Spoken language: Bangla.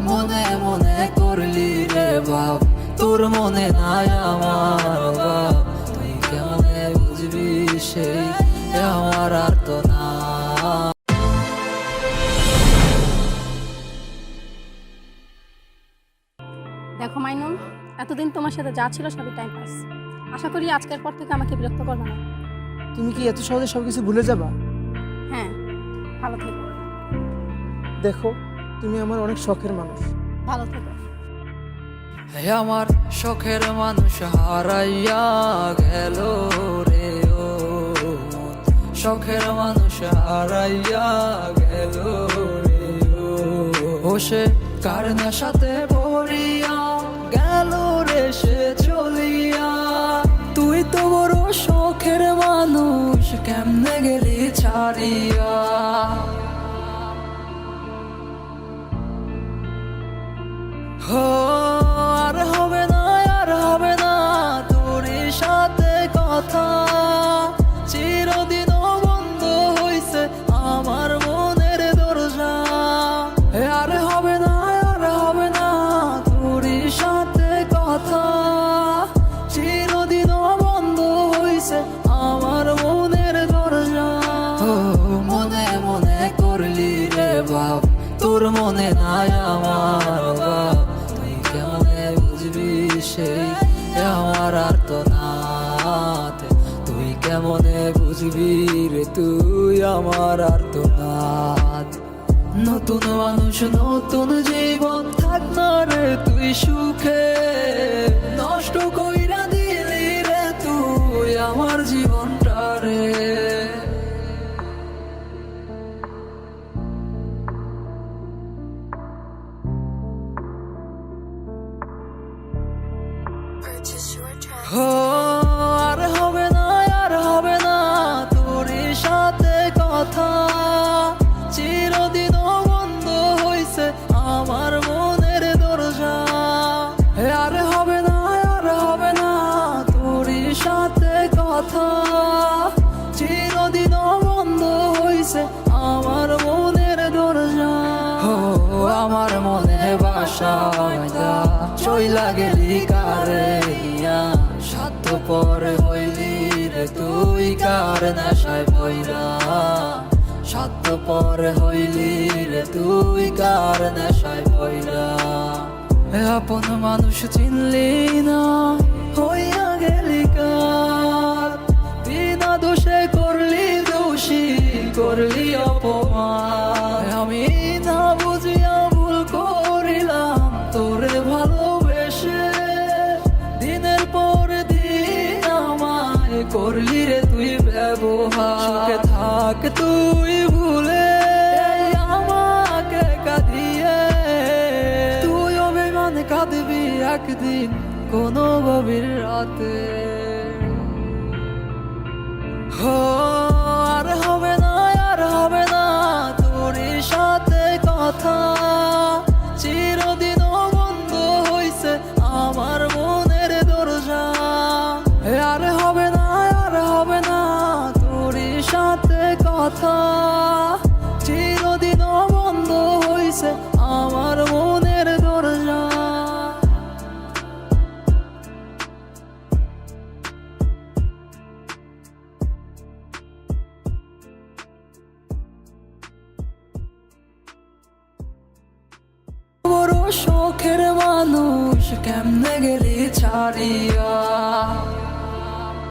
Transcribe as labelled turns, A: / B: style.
A: মনে মনে করলি রে বাপ, তোর মনে নাই আমার বাপ। তুই কেমনে বুঝবি সেই আমার আর তো না।
B: দেখো মাইনুল, এতদিন তোমার সাথে যা ছিল সবই টাইম পাস। আশা করি আজকের পর থেকে আমাকে বিরক্ত করবে না।
C: তুমি কি এত সহজে সবকিছু ভুলে যাবা?
B: হ্যাঁ, ভালো থেকো।
C: দেখো, তুমি আমার অনেক শখের মানুষ।
B: ভালো থেকো।
A: হে আমার শখের মানুষ হারাইয়া গেল রে ও মন, শখের মানুষ হারাইয়া গেল রে ও সে কার নেশাতে পড়িয়া গেল রে সে চলিয়া। তুই তো বড় শখের মানুষ, কেমনে গেলি ছাড়িয়া। আর হবে না, আর হবে না তোর সাথে কথা, চিরদিন বন্ধ হইছে আমার মনের দরজা। আর হবে না, আর হবে না তোর সাথে কথা, চিরদিন বন্ধ হইছে আমার মনের দরজা। মনে মনে করলি রে বাপ, তোর মনে নাই আমার বাপ। তুই কেমনে বুঝবি সেই আমার আর তো না। তুই কেমনে বুঝবি রে তুই আমার আর তো না। নতুন মানুষ নতুন জীবন, থাক না রে তুই সুখে, নষ্ট কইরা দিলি রে তুই আমার জীবনটা রে। আর হবে না, আর হবে না তোর সাথে কথা, চিরদিন বন্ধ হইছে আমার মনের দরজা। আর হবে না, আর হবে না তোর সাথে কথা, চিরদিন বন্ধ হইছে আমার মনের দরজা। আমার মনে বাসা চইলা গেলি কারে ইয়া, সাত পরে হইলি রে তুই কার নেশায় পইরা। সাত পরে হইলি রে তুই কার নেশায় পইরা। আপন মানুষ চিনলি না, হইয়া গেলি কার, বিনা দোষে করলি দোষী, করলি অপমান। আমি না বুঝিয়া ভুল করিলাম তোরে ভালোবেসে, দিনের পর দিন আমায় করলি রে তুই ব্যবহার। সুখে থাক তুই ভুলে আমাকে কাঁদিয়ে, তুই অভিমান কাঁদবি একদিন কোনো গভীর রাতে। আর হবে না, আর হবে না তোর সাথে কথা, চিরদিন বন্ধ হইছে আমার মনের দরজা। আর হবে না, আর হবে না তোর সাথে কথা, চিরদিন বন্ধ হইছে আমার মনের দরজা। বড় শখের মানুষ, কেমনে গেলি ছাড়িয়া।